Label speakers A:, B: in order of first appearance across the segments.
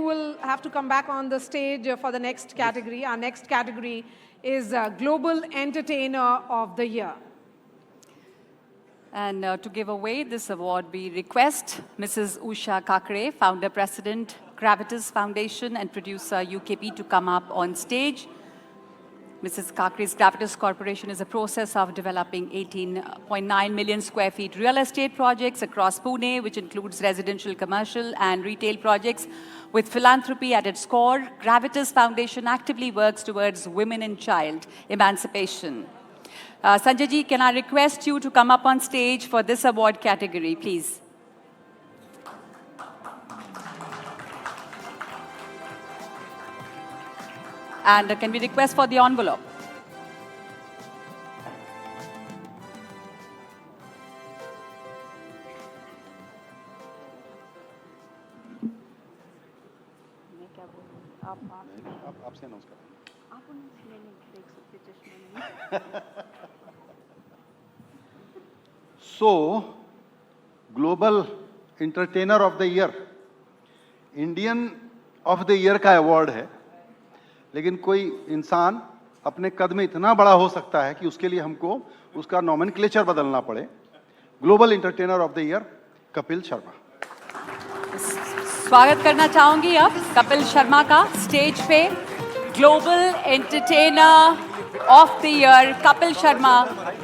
A: will have to come back on the stage for the next category. Our next category is Global Entertainer of the Year.
B: And to give away this award, we request Mrs. Usha Kakre, Founder President, Gravitas Foundation, and producer UKP to come up on stage. Mrs. Kakre's Gravitas Corporation is a process of developing 18.9 million square feet real estate projects across Pune, which includes residential, commercial, and retail projects. With philanthropy at its core, Gravitas Foundation actively works towards women and child emancipation. Sanjay ji, can I request you to come up on stage for this award category, please? And can we request for the envelope?
C: आपसे announce So, Global Entertainer of the Year, Indian of the Year का award है, लेकिन कोई इंसान अपने कद में इतना बड़ा हो सकता है कि उसके लिए हमको उसका नॉमेनक्लेचर बदलना पड़े. Global entertainer of the year Kapil Sharma.
B: स्वागत करना चाहूंगी अब कपिल शर्मा का स्टेज पे. Global entertainer of the year Kapil Sharma,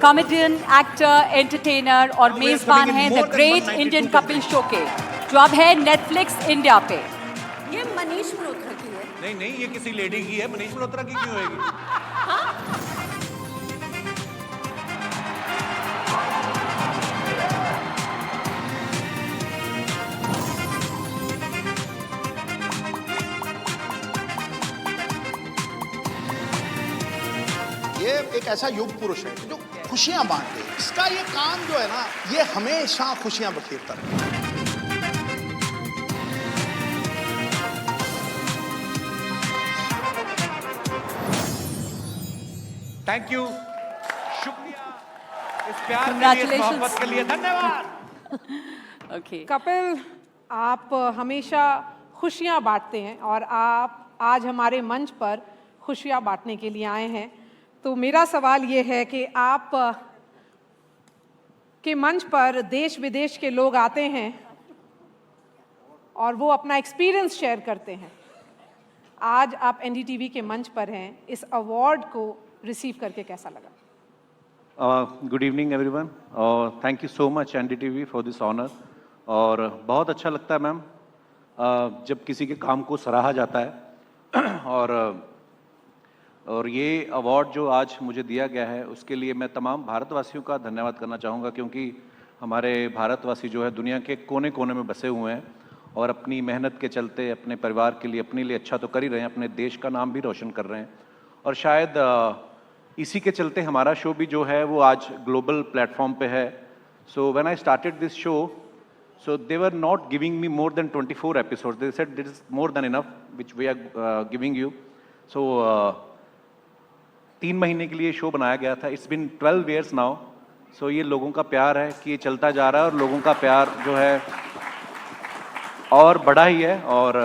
B: comedian, actor, entertainer और मेजबान हैं the great Indian Kapil show के, जो अब है नेटफ्लिक्स इंडिया पे.
D: ये मनीष मल्होत्रा की है.
E: नहीं, ये किसी लेडी की है. मनीष मल्होत्रा की क्यों होगी?
F: ये एक ऐसा युग पुरुष है जो खुशियां बांटते हैं. इसका ये काम जो है ना, ये हमेशा खुशियां बखेरता है.
E: थैंक यू, शुक्रिया इस प्यार के लिए, इस मोहब्बत के लिए, धन्यवाद.
B: ओके
A: कपिल, आप हमेशा खुशियां बांटते हैं और आप आज हमारे मंच पर खुशियां बांटने के लिए आए हैं. तो मेरा सवाल ये है कि आप के मंच पर देश विदेश के लोग आते हैं और वो अपना एक्सपीरियंस शेयर करते हैं. आज आप एनडीटीवी के मंच पर हैं, इस अवार्ड को रिसीव करके कैसा लगा?
G: गुड इवनिंग एवरीवन और thank you so much NDTV for this honour. और बहुत अच्छा लगता है मैम जब किसी के काम को सराहा जाता है. और ये अवार्ड जो आज मुझे दिया गया है उसके लिए मैं तमाम भारतवासियों का धन्यवाद करना चाहूँगा, क्योंकि हमारे भारतवासी जो है दुनिया के कोने कोने में बसे हुए हैं और अपनी मेहनत के चलते अपने परिवार के लिए, अपने लिए अच्छा तो कर ही रहे हैं, अपने देश का नाम भी रोशन कर रहे हैं. और शायद इसी के चलते हमारा शो भी जो है वो आज ग्लोबल प्लेटफॉर्म पे है. So when I started this show, so they were not giving me more than 24 episodes. They said this is more than enough which we are giving you. So 3 महीने के लिए शो बनाया गया था. It's been 12 years now. So ये लोगों का प्यार है कि ये चलता जा रहा है और लोगों का प्यार जो है और बड़ा ही है. और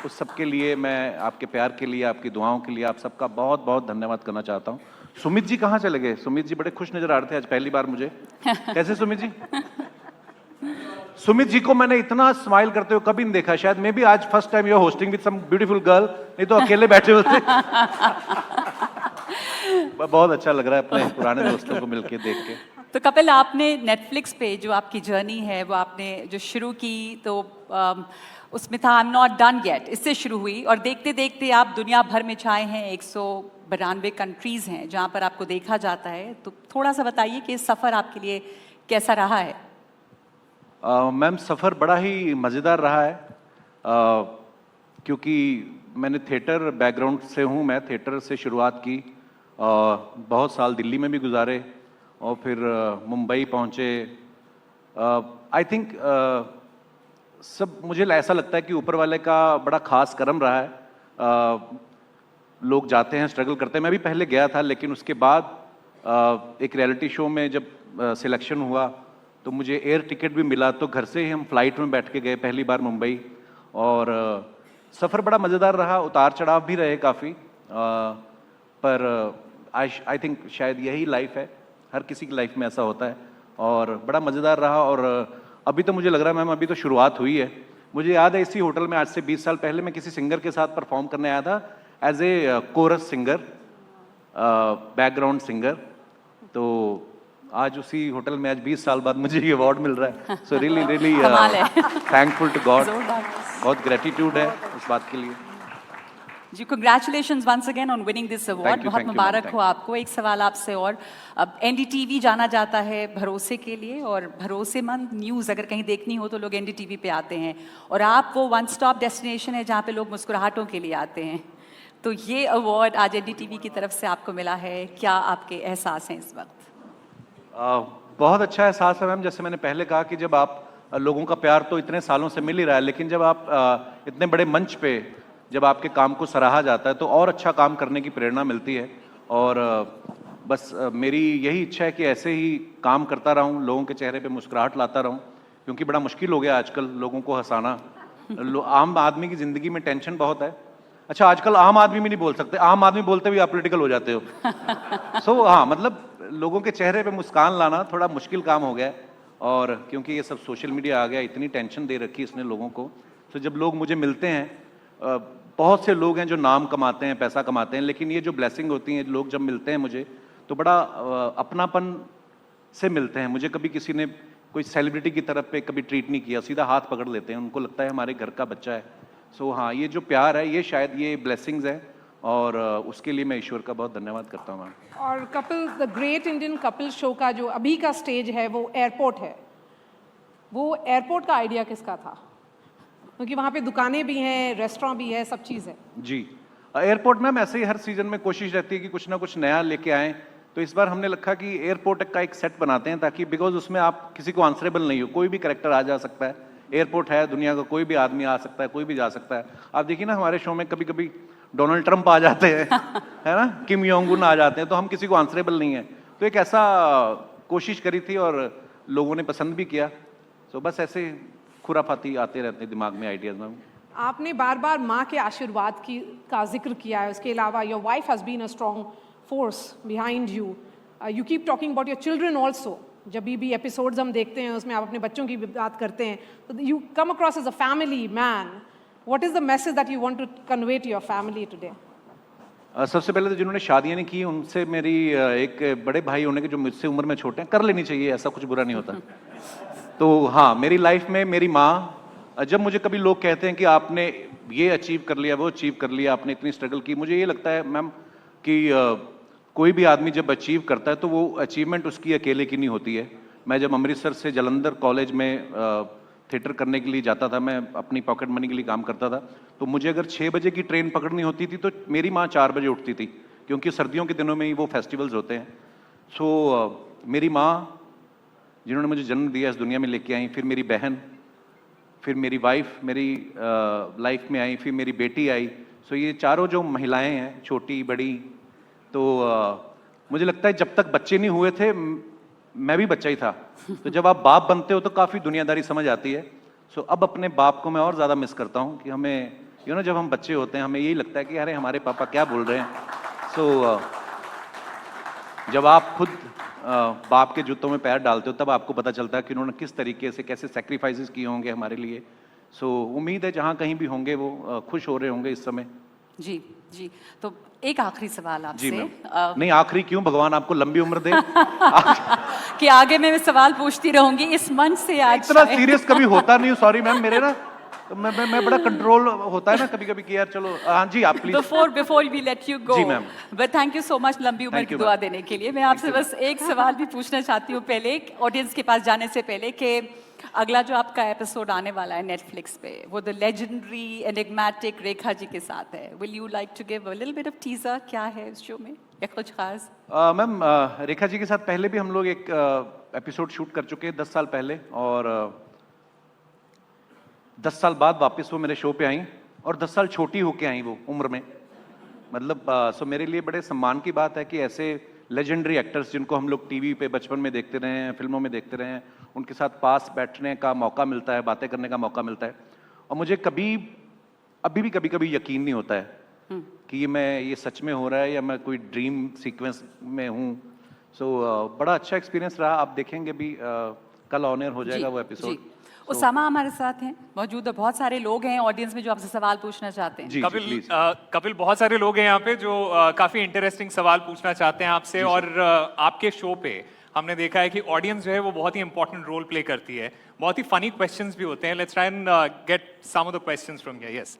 G: उस सब के लिए मैं आपके प्यार के लिए, आपकी दुआओं के लिए आप सबका बहुत बहुत धन्यवाद करना चाहता हूँ. सुमित जी कहाँ चले गए? सुमित जी बड़े खुश नजर आ रहे थे आज पहली बार मुझे. कैसे सुमित जी? सुमित जी को मैंने इतना स्माइल करते हुए कभी नहीं देखा. शायद मे बी आज first time you are hosting with some beautiful girl, नहीं तो अकेले बैठे होते. बहुत अच्छा लग रहा है अपने पुराने दोस्तों को मिलके देख के.
B: तो कपिल, आपने नेटफ्लिक्स पे जो आपकी जर्नी है वो आपने जो शुरू की तो उसमें था I am not done yet, इससे शुरू हुई और देखते देखते आप दुनिया भर में छाए हैं. 192 कंट्रीज हैं जहाँ पर आपको देखा जाता है. तो थोड़ा सा बताइए कि सफ़र आपके लिए कैसा रहा है?
G: मैम सफ़र बड़ा ही मज़ेदार रहा है क्योंकि मैंने थिएटर बैकग्राउंड से हूँ. मैं थिएटर से शुरुआत की, बहुत साल दिल्ली में भी गुजारे और फिर मुंबई पहुँचे. आई थिंक सब मुझे ऐसा लगता है कि ऊपर वाले का बड़ा ख़ास करम रहा है. लोग जाते हैं, स्ट्रगल करते हैं. मैं भी पहले गया था, लेकिन उसके बाद एक रियलिटी शो में जब सिलेक्शन हुआ तो मुझे एयर टिकट भी मिला. तो घर से ही हम फ्लाइट में बैठ के गए पहली बार मुंबई. और सफ़र बड़ा मज़ेदार रहा, उतार चढ़ाव भी रहे काफ़ी, पर आई थिंक शायद यही लाइफ है, हर किसी की लाइफ में ऐसा होता है, और बड़ा मज़ेदार रहा। और अभी तो मुझे लग रहा है मैम अभी तो शुरुआत हुई है। मुझे याद है इसी होटल में आज से 20 साल पहले मैं किसी सिंगर के साथ परफॉर्म करने आया था as a chorus singer, background singer. तो आज उसी होटल में आज 20 साल बाद मुझे ये अवार्ड मिल रहा है। सो रियली रियली
B: कमाल है।
G: थैंकफुल टू गॉड,
B: जोरदार।
G: बहुत ग्रेटिट्यूड है उस बात के लिए।
B: जी, congratulations once again on winning this award. बहुत
G: thank you,
B: मुबारक
G: ma'am,
B: हो आपको। एक सवाल आपसे और, अब एनडीटीवी जाना जाता है भरोसे के लिए, और भरोसेमंद न्यूज़ अगर कहीं देखनी हो तो लोग एनडीटीवी पे आते हैं, और आप वो वन स्टॉप डेस्टिनेशन है जहाँ पे लोग मुस्कुराहटों के लिए आते हैं। तो ये अवार्ड आज एनडीटीवी की तरफ से आपको मिला है, क्या आपके एहसास हैं इस वक्त?
G: बहुत अच्छा एहसास है मैम। जैसे मैंने पहले कहा कि जब आप लोगों का प्यार तो इतने सालों से मिल ही रहा है, लेकिन जब आप इतने बड़े मंच पे जब आपके काम को सराहा जाता है तो और अच्छा काम करने की प्रेरणा मिलती है। और बस मेरी यही इच्छा है कि ऐसे ही काम करता रहूं, लोगों के चेहरे पे मुस्कुराहट लाता रहूं, क्योंकि बड़ा मुश्किल हो गया आजकल लोगों को हंसाना। आम आदमी की ज़िंदगी में टेंशन बहुत है। अच्छा, आजकल आम आदमी भी नहीं बोल सकते, आम आदमी बोलते भी आप पॉलिटिकल हो जाते हो। सो हाँ, मतलब लोगों के चेहरे पे मुस्कान लाना थोड़ा मुश्किल काम हो गया है, और क्योंकि ये सब सोशल मीडिया आ गया, इतनी टेंशन दे रखी इसने लोगों को। तो जब लोग मुझे मिलते हैं, बहुत से लोग हैं जो नाम कमाते हैं, पैसा कमाते हैं, लेकिन ये जो ब्लेसिंग होती है, लोग जब मिलते हैं मुझे तो बड़ा अपनापन से मिलते हैं। मुझे कभी किसी ने कोई सेलिब्रिटी की तरफ पे कभी ट्रीट नहीं किया, सीधा हाथ पकड़ लेते हैं, उनको लगता है हमारे घर का बच्चा है। सो हाँ, ये जो प्यार है ये शायद ये ब्लेसिंग्स है, और उसके लिए मैं ईश्वर का बहुत धन्यवाद करता हूँ।
A: और Kapil, the great Indian Kapil show का जो अभी का स्टेज है वो एयरपोर्ट है। वो एयरपोर्ट का आइडिया किसका था? क्योंकि वहाँ पे दुकानें भी हैं, रेस्टोरेंट भी है, सब चीज़ है।
G: जी, एयरपोर्ट में ऐसे ही हर सीजन में कोशिश रहती है कि कुछ ना कुछ नया लेके आएँ। तो इस बार हमने लिखा कि एयरपोर्ट का एक सेट बनाते हैं, ताकि बिकॉज उसमें आप किसी को आंसरेबल नहीं हो, कोई भी कैरेक्टर आ जा सकता है। एयरपोर्ट है, दुनिया का कोई भी आदमी आ सकता है, कोई भी जा सकता है। आप देखिए ना, हमारे शो में कभी कभी डोनाल्ड ट्रंप आ जाते हैं, है ना, किम योंग उन आ जाते हैं, तो हम किसी को आंसरेबल नहीं है। तो एक ऐसा कोशिश करी थी और लोगों ने पसंद भी किया। तो बस ऐसे खुराफाती आते रहते हैं दिमाग में आइडियाज में।
A: आपने बार बार माँ के आशीर्वाद का जिक्र किया है, उसके अलावा your wife has been a strong force behind you. You keep talking about your children also. जब भी एपिसोड्स हम देखते हैं उसमें आप अपने बच्चों की बात करते हैं, तो you come across as a family man. What is the message that you want to convey to your family today?
G: सबसे पहले तो जिन्होंने शादियां नहीं की उनसे मेरी एक बड़े भाई होने के, जो मुझसे उम्र में छोटे हैं, कर लेनी चाहिए, ऐसा कुछ बुरा नहीं होता। तो हाँ, मेरी लाइफ में मेरी माँ, जब मुझे कभी लोग कहते हैं कि आपने ये अचीव कर लिया, वो अचीव कर लिया, आपने इतनी स्ट्रगल की, मुझे ये लगता है मैम कि कोई भी आदमी जब अचीव करता है तो वो अचीवमेंट उसकी अकेले की नहीं होती है। मैं जब अमृतसर से जलंधर कॉलेज में थिएटर करने के लिए जाता था, मैं अपनी पॉकेट मनी के लिए काम करता था, तो मुझे अगर 6 बजे की ट्रेन पकड़नी होती थी तो मेरी माँ 4 बजे उठती थी, क्योंकि सर्दियों के दिनों में ही वो फेस्टिवल्स होते हैं। सो मेरी माँ, जिन्होंने मुझे जन्म दिया, इस दुनिया में लेके आई, फिर मेरी बहन, फिर मेरी वाइफ मेरी लाइफ में आई, फिर मेरी बेटी आई। सो ये चारों जो महिलाएं हैं, छोटी बड़ी, तो मुझे लगता है जब तक बच्चे नहीं हुए थे मैं भी बच्चा ही था। तो जब आप बाप बनते हो तो काफ़ी दुनियादारी समझ आती है। सो अब अपने बाप को मैं और ज़्यादा मिस करता हूँ कि हमें जब हम बच्चे होते हैं हमें यही लगता है कि अरे हमारे पापा क्या बोल रहे हैं। सो जब आप खुद बाप के जूतों में पैर डालते हो तब आपको पता चलता है कि उन्होंने किस तरीके से कैसे सेक्रीफाइसेस किए होंगे हमारे लिए। सो उम्मीद है जहाँ कहीं भी होंगे वो खुश हो रहे होंगे इस समय।
B: जी जी, तो एक आखिरी सवाल
G: जी
B: आपसे।
G: मैम। नहीं, आखिरी क्यों, भगवान आपको लंबी उम्र दे।
B: कि आगे मैं सवाल पूछती रहूंगी इस मंच से। आज
G: इतना सीरियस कभी होता नहीं, सॉरी मैम, मेरे ना मैं बड़ा कंट्रोल होता है ना कभी कभी कि यार चलो। हाँ जी, आप please.
B: Before we let you go,
G: जी ma'am.
B: But thank you so much लंबी उम्र की दुआ देने के लिए। मैं आपसे बस एक सवाल भी पूछना चाहती हूँ पहले, ऑडियंस के पास जाने से पहले, कि अगला जो आपका एपिसोड आने वाला है नेटफ्लिक्स पे, वो the legendary enigmatic Rekha ji के साथ है। Will you like to give a little bit of teaser, क्या है उस शो में या कुछ खास?
G: मैम, रेखा जी के साथ पहले भी हम लोग एक एपिसोड शूट कर चुके हैं 10 साल पहले, और 10 साल बाद वापस वो मेरे शो पे आई, और 10 साल छोटी होके आई वो उम्र में। मतलब सो मेरे लिए बड़े सम्मान की बात है कि ऐसे लेजेंडरी एक्टर्स जिनको हम लोग टीवी पे बचपन में देखते रहे हैं, फिल्मों में देखते रहे हैं, उनके साथ पास बैठने का मौका मिलता है, बातें करने का मौका मिलता है। और मुझे कभी अभी भी कभी कभी यकीन नहीं होता है कि ये सच में हो रहा है या मैं कोई ड्रीम सीक्वेंस में हूँ। सो बड़ा अच्छा एक्सपीरियंस रहा। आप देखेंगे भी कल ऑन एयर हो जाएगा वो एपिसोड।
B: उसामा हमारे साथ हैं मौजूद, और बहुत सारे लोग हैं ऑडियंस में जो आपसे सवाल पूछना चाहते हैं।
G: जी
E: कपिल,
G: प्लीज।
E: कपिल, बहुत सारे लोग हैं यहाँ पे जो काफी इंटरेस्टिंग सवाल पूछना चाहते हैं आपसे, और आपके शो पे हमने देखा है कि ऑडियंस जो है वो बहुत ही इंपॉर्टेंट रोल प्ले करती है, बहुत ही फनी क्वेश्चंस भी होते हैं। Let's try and get some of the questions from here. Yes,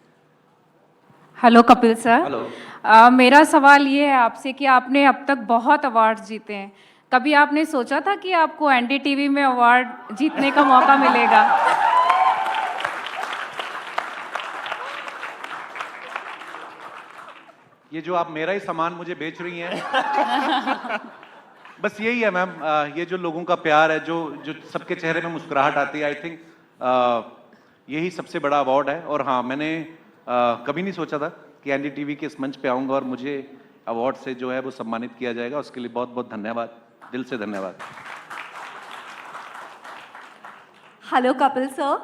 H: hello Kapil sir.
G: Hello.
H: मेरा सवाल ये है आपसे कि आपने अब तक बहुत अवार्ड्स जीते हैं, कभी आपने सोचा था कि आपको एनडीटीवी में अवार्ड जीतने का मौका मिलेगा?
G: ये जो आप मेरा ही सामान मुझे बेच रही हैं बस यही है मैम, ये जो लोगों का प्यार है, जो सबके चेहरे में मुस्कुराहट आती है, आई थिंक यही सबसे बड़ा अवार्ड है। और हाँ, मैंने कभी नहीं सोचा था कि एनडीटीवी के इस मंच पे आऊँगा और मुझे अवार्ड से जो है वो सम्मानित किया जाएगा। उसके लिए बहुत बहुत धन्यवाद, दिल से धन्यवाद।
D: Hello, Kapil sir.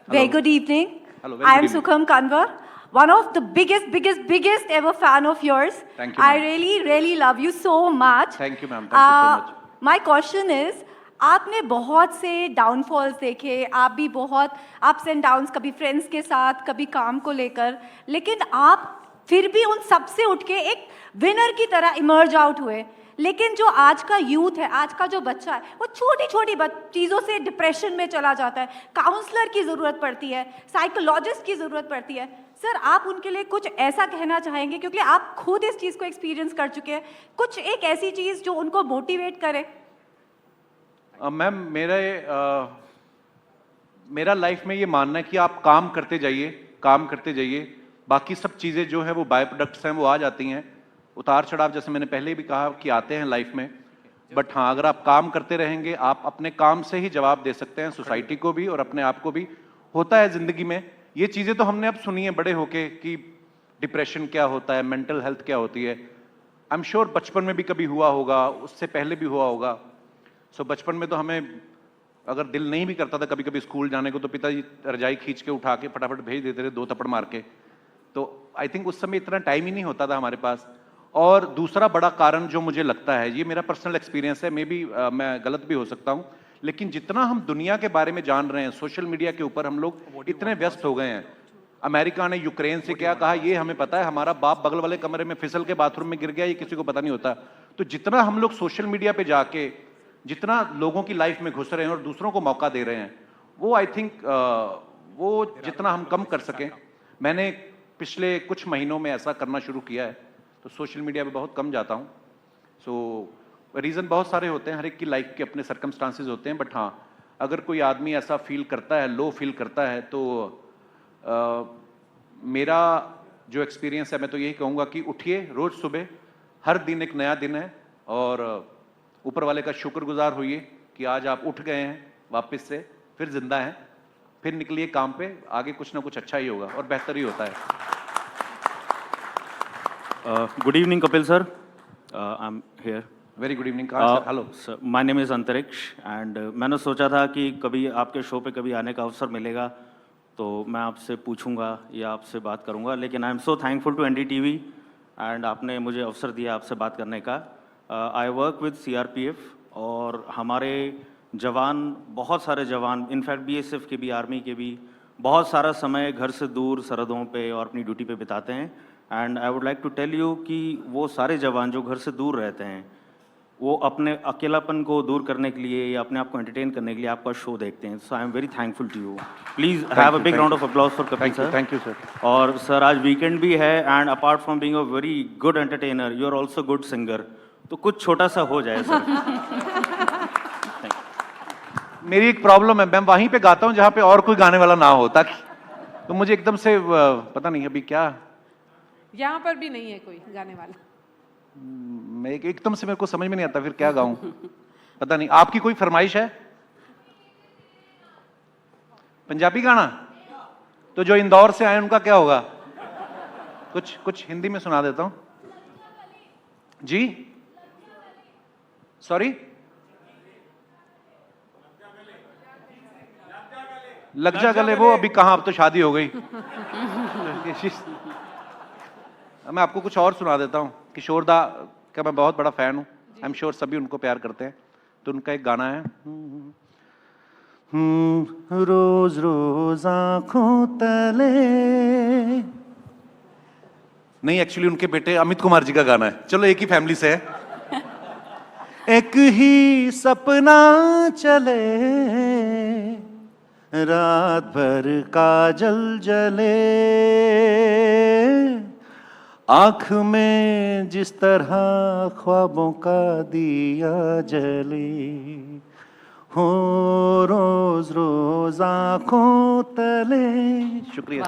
D: Very good evening.
G: Hello, very
D: I
G: good
D: am
G: evening.
D: Sukham Kanwar, one of the biggest ever fan of yours.
G: Thank you,
D: I
G: ma'am.
D: really love you so much.
G: Thank you, ma'am. Thank you so much.
D: My question is, आपने बहुत से downfalls देखे, आप भी बहुत ups and downs, कभी friends के साथ, कभी काम को लेकर, लेकिन आप फिर भी उन सब से उठ के एक विनर की तरह इमर्ज आउट हुए। लेकिन जो आज का यूथ है, आज का जो बच्चा है, वो छोटी छोटी चीज़ों से डिप्रेशन में चला जाता है। काउंसलर की ज़रूरत पड़ती है, साइकोलॉजिस्ट की ज़रूरत पड़ती है। सर, आप उनके लिए कुछ ऐसा कहना चाहेंगे, क्योंकि आप खुद इस चीज़ को एक्सपीरियंस कर चुके हैं, कुछ एक ऐसी चीज़ जो उनको मोटिवेट करे?
G: मैम, मेरा लाइफ में ये मानना है कि आप काम करते जाइए, बाकी सब चीज़ें जो हैं वो बाय प्रोडक्ट्स हैं, वो आ जाती हैं। उतार चढ़ाव जैसे मैंने पहले भी कहा कि आते हैं लाइफ में, बट हाँ, अगर आप काम करते रहेंगे, आप अपने काम से ही जवाब दे सकते हैं सोसाइटी को भी और अपने आप को भी। होता है ज़िंदगी में ये चीज़ें, तो हमने अब सुनी है बड़े होके कि डिप्रेशन क्या होता है, मेंटल हेल्थ क्या होती है। आई एम श्योर बचपन में भी कभी हुआ होगा, उससे पहले भी हुआ होगा। सो बचपन में तो हमें अगर दिल नहीं भी करता था कभी कभी स्कूल जाने को, तो पिताजी रजाई खींच के उठा के फटाफट भेज देते थे 2 थप्पड़ मार के। तो आई थिंक उस समय इतना टाइम ही नहीं होता था हमारे पास। और दूसरा बड़ा कारण जो मुझे लगता है, ये मेरा पर्सनल एक्सपीरियंस है, मे बी मैं गलत भी हो सकता हूँ, लेकिन जितना हम दुनिया के बारे में जान रहे हैं, सोशल मीडिया के ऊपर हम लोग इतने व्यस्त हो गए हैं। अमेरिका ने यूक्रेन से क्या कहा ये हमें पता है, हमारा बाप बगल वाले कमरे में फिसल के बाथरूम में गिर गया, ये किसी को पता नहीं होता। तो जितना हम लोग सोशल मीडिया पे जाके जितना लोगों की लाइफ में घुस रहे हैं और दूसरों को मौका दे रहे हैं, वो आई थिंक वो जितना हम कम कर सकें। मैंने पिछले कुछ महीनों में ऐसा करना शुरू किया है, तो सोशल मीडिया पे बहुत कम जाता हूँ। सो रीज़न बहुत सारे होते हैं, हर एक की लाइफ के अपने सर्कमस्टांसेस होते हैं, बट हाँ, अगर कोई आदमी ऐसा फील करता है, लो फील करता है, तो मेरा जो एक्सपीरियंस है, मैं तो यही कहूँगा कि उठिए रोज़ सुबह, हर दिन एक नया दिन है, और ऊपर वाले का शुक्रगुजार होइए कि आज आप उठ गए हैं वापस से, फिर जिंदा हैं, फिर निकलिए काम पे, आगे कुछ ना कुछ अच्छा ही होगा और बेहतर ही होता है।
I: Good evening, Kapil sir. I'm here.
G: Very good evening. कहाँ sir? Hello
I: Sir, my name is अंतरिक्ष and मैंने सोचा था कि कभी आपके शो पे कभी आने का अवसर मिलेगा तो मैं आपसे पूछूंगा या आपसे बात करूंगा, लेकिन I am so thankful to NDTV and आपने मुझे अवसर दिया आपसे बात करने का। आई वर्क विद सीआरपीएफ और हमारे जवान, बहुत सारे जवान, इनफैक्ट बीएसएफ के भी, आर्मी के भी, बहुत सारा समय घर से दूर सरहदों पे और अपनी ड्यूटी पे बिताते हैं। And I would like to tell you कि वो सारे जवान जो घर से दूर रहते हैं, वो अपने अकेलापन को दूर करने के लिए या अपने आप को एंटरटेन करने के लिए आपका शो देखते हैं। So I am very thankful to you. Please have a big round of applause for Kapil sir.
G: Thank you sir.
I: और सर, आज वीकेंड भी है and apart from being a very good entertainer, you are also good singer, तो कुछ छोटा सा हो जाए सर।
G: मेरी एक प्रॉब्लम है, मैं वहीं पे गाता हूँ जहाँ पे और कोई गाने वाला ना हो, ताकि तो मुझे एकदम से पता नहीं अभी क्या,
A: यहाँ पर भी नहीं है कोई गाने वाला।
G: मैं एकदम से मेरे को समझ में नहीं आता फिर क्या गाऊं, पता नहीं। आपकी कोई फरमाइश है? पंजाबी गाना? तो जो इंदौर से आए उनका क्या होगा? कुछ हिंदी में सुना देता हूं जी। सॉरी, लग जा गले वो अभी कहां, अब तो शादी हो गई। मैं आपको कुछ और सुना देता हूँ। किशोर दा का मैं बहुत बड़ा फैन हूँ, आई एम श्योर सभी उनको प्यार करते हैं। तो उनका एक गाना है, रोज रोज आंखों तले, नहीं एक्चुअली उनके बेटे अमित कुमार जी का गाना है, चलो एक ही फैमिली से है। एक ही सपना चले, रात भर काजल जले, आँख में जिस तरह ख्वाबों का दिया जले, हो रोज रोज आँखों तले। शुक्रिया।